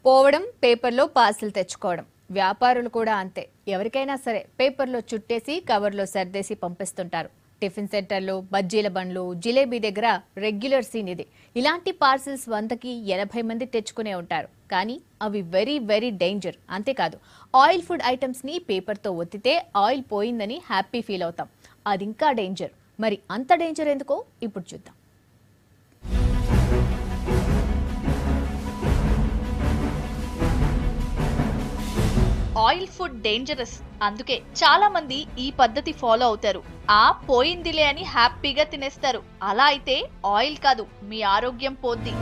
పోవడం పేపర్లో పార్సిల్ తెచ్చుకోవడం వ్యాపారులు కూడా అంతే. ఎవరికైనా సరే పేపర్లో చుట్టేసి కవర్లో సర్దేసి పంపిస్తుంటారు. టిఫిన్ సెంటర్లు, బజ్జీల బండ్లు, జిలేబీ దగ్గర రెగ్యులర్ సీన్ ఇది. ఇలాంటి పార్సిల్స్ 100కి 80 మంది తెచ్చుకునే ఉంటారు. కానీ అవి వెరీ వెరీ డేంజర్. అంతేకాదు, ఆయిల్ ఫుడ్ ఐటమ్స్ ని పేపర్తో ఒత్తితే ఆయిల్ పోయిందని హ్యాపీ ఫీల్ అవుతాం. అది ఇంకా డేంజర్. మరి అంత డేంజర్ ఎందుకో ఇప్పుడు చూద్దాం. Oil food dangerous. అందుకే చాలా మంది ఈ పద్ధతి ఫాలో అవుతారు. పోయిందిలే అని హ్యాపీగా తినేస్తారు. అలా అయితే ఆయిల్ కాదు, మీ ఆరోగ్యం పోద్ది.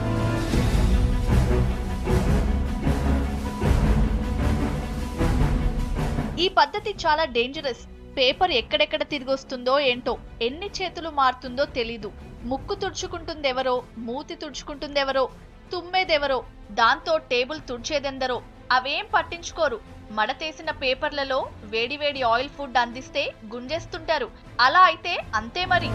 ఈ పద్ధతి చాలా డేంజరస్. పేపర్ ఎక్కడెక్కడ తిరిగొస్తుందో ఏంటో, ఎన్ని చేతులు మారుతుందో తెలీదు. ముక్కు తుడుచుకుంటుందెవరో, మూతి తుడుచుకుంటుందెవరో, తుమ్మేదెవరో, దాంతో టేబుల్ తుడిచేదెందరో అవేం పట్టించుకోరు. మడతేసిన పేపర్లలో వేడివేడి ఆయిల్ ఫుడ్ అందిస్తే గుంజేస్తుంటారు. అలా అయితే అంతే మరి.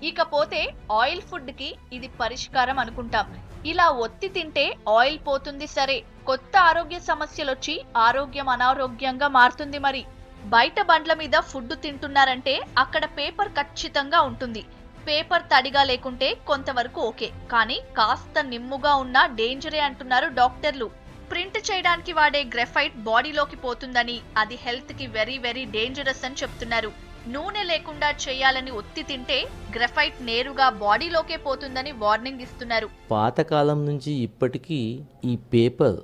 ఇకపోతే ఆయిల్ ఫుడ్ కి ఇది పరిష్కారం అనుకుంటాం. ఇలా ఒత్తి తింటే ఆయిల్ పోతుంది సరే, కొత్త ఆరోగ్య సమస్యలొచ్చి ఆరోగ్యం అనారోగ్యంగా మారుతుంది మరి. బయట బండ్ల మీద ఫుడ్ తింటున్నారంటే అక్కడ పేపర్ ఖచ్చితంగా ఉంటుంది. పేపర్ తడిగా లేకుంటే కొంతవరకు ఓకే, కానీ కాస్త నిమ్ముగా ఉన్న డేంజరే అంటున్నారు డాక్టర్లు. ప్రింట్ చేయడానికి వాడే గ్రాఫైట్ బాడీలోకి పోతుందని, అది హెల్త్ కి వెరీ వెరీ డేంజరస్ అని చెప్తున్నారు. నూనె లేకుండా చేయాలని ఒత్తి తింటే గ్రాఫైట్ నేరుగా బాడీలోకే పోతుందని వార్నింగ్ ఇస్తున్నారు. పాతకాలం నుంచి ఇప్పటికీ ఈ పేపర్,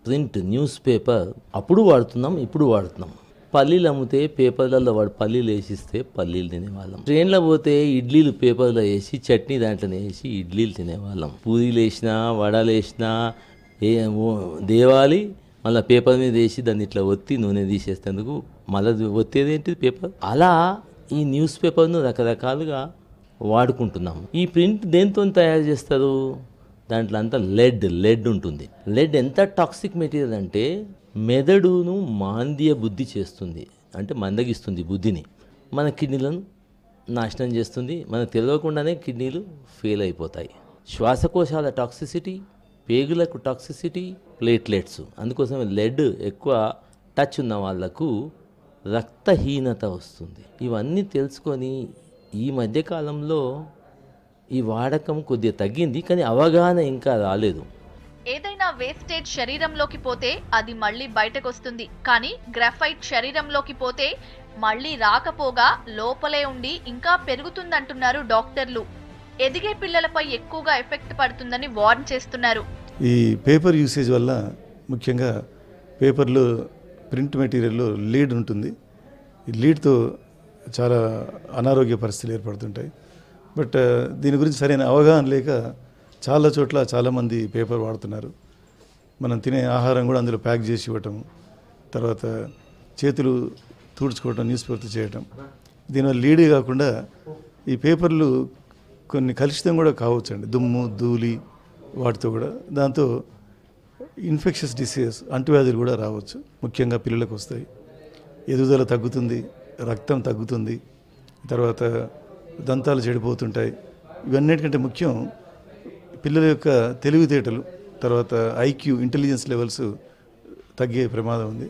ప్రింట్ న్యూస్ పేపర్ అప్పుడు వాడుతున్నాం, ఇప్పుడు వాడుతున్నాం. పల్లీలు అమ్మితే పేపర్లలో వాడు పల్లీలు వేసిస్తే పల్లీలు తినేవాళ్ళం. ట్రైన్లో పోతే ఇడ్లీలు పేపర్లో వేసి చట్నీ దాంట్లోనే వేసి ఇడ్లీలు తినేవాళ్ళం. పూరీలు వేసినా, వడలు వేసినా దేవాలి, మళ్ళీ పేపర్ మీద వేసి దాన్ని ఇట్లా ఒత్తి నూనె తీసేస్తేందుకు మళ్ళీ ఒత్తేది ఏంటిది పేపర్. అలా ఈ న్యూస్ పేపర్ను రకరకాలుగా వాడుకుంటున్నాము. ఈ ప్రింట్ దేంతో తయారు చేస్తారు? దాంట్లో అంతా లెడ్ ఉంటుంది. లెడ్ ఎంత టాక్సిక్ మెటీరియల్ అంటే మెదడును మాంద్య బుద్ధి చేస్తుంది, అంటే మందగిస్తుంది బుద్ధిని. మన కిడ్నీలను నాశనం చేస్తుంది. మనకు తెలియకుండానే కిడ్నీలు ఫెయిల్ అయిపోతాయి. శ్వాసకోశాల టాక్సిసిటీ, పేగులకు టాక్సిసిటీ, ప్లేట్లెట్స్. అందుకోసం లెడ్ ఎక్కువ టచ్ ఉన్న వాళ్లకు రక్తహీనత వస్తుంది. ఇవన్నీ తెలుసుకొని ఈ మధ్యకాలంలో ఈ వాడకం కొద్దిగా తగ్గింది, కానీ అవగాహన ఇంకా రాలేదు. ఏదైనా వేస్టేజ్ శరీరంలోకి పోతే అది మళ్ళీ బయటకొస్తుంది, కానీ గ్రాఫైట్ శరీరంలోకి పోతే మళ్ళీ రాకపోగా లోపలే ఉండి ఇంకా పెరుగుతుందంటున్నారు డాక్టర్లు. ఎదిగే పిల్లలపై ఎక్కువగా ఎఫెక్ట్ పడుతుందని వార్న్ చేస్తున్నారు. ఈ పేపర్ యూసేజ్ వల్ల ముఖ్యంగా పేపర్లో ప్రింట్ మెటీరియల్లో లీడ్ ఉంటుంది. ఈ లీడ్తో చాలా అనారోగ్య పరిస్థితులు ఏర్పడుతుంటాయి. బట్ దీని గురించి సరైన అవగాహన లేక చాలా చోట్ల చాలామంది పేపర్ వాడుతున్నారు. మనం తినే ఆహారం కూడా అందులో ప్యాక్ చేసి ఇవ్వటం, తర్వాత చేతులు తుడుచుకోవటం, న్యూస్ పేపర్ చేయటం. దీనివల్ల లీడే కాకుండా ఈ పేపర్లు కొన్ని కలుషితం కూడా కావచ్చండి. దుమ్ము, ధూళి వాటితో కూడా. దాంతో ఇన్ఫెక్షస్ డిసీజెస్, అంటువ్యాధులు కూడా రావచ్చు. ముఖ్యంగా పిల్లలకు వస్తాయి. ఎదుగుదల తగ్గుతుంది, రక్తం తగ్గుతుంది, తర్వాత దంతాలు చెడిపోతుంటాయి. ఇవన్నిటికంటే ముఖ్యం పిల్లల యొక్క తెలివితేటలు, తర్వాత ఐక్యూ, ఇంటెలిజెన్స్ లెవెల్స్ తగ్గే ప్రమాదం ఉంది.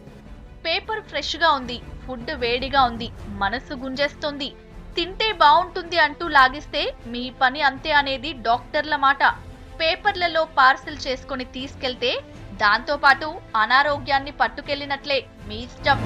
పేపర్ ఫ్రెష్గా ఉంది, ఫుడ్ వేడిగా ఉంది, మనసు గుంజేస్తుంది, తింటే బాగుంటుంది అంటూ లాగిస్తే మీ పని అంతే అనేది డాక్టర్ల మాట. పేపర్లలో పార్సిల్ చేసుకుని తీసుకెళ్తే దాంతోపాటు అనారోగ్యాన్ని పట్టుకెళ్లినట్లే. మీ ఇష్టం.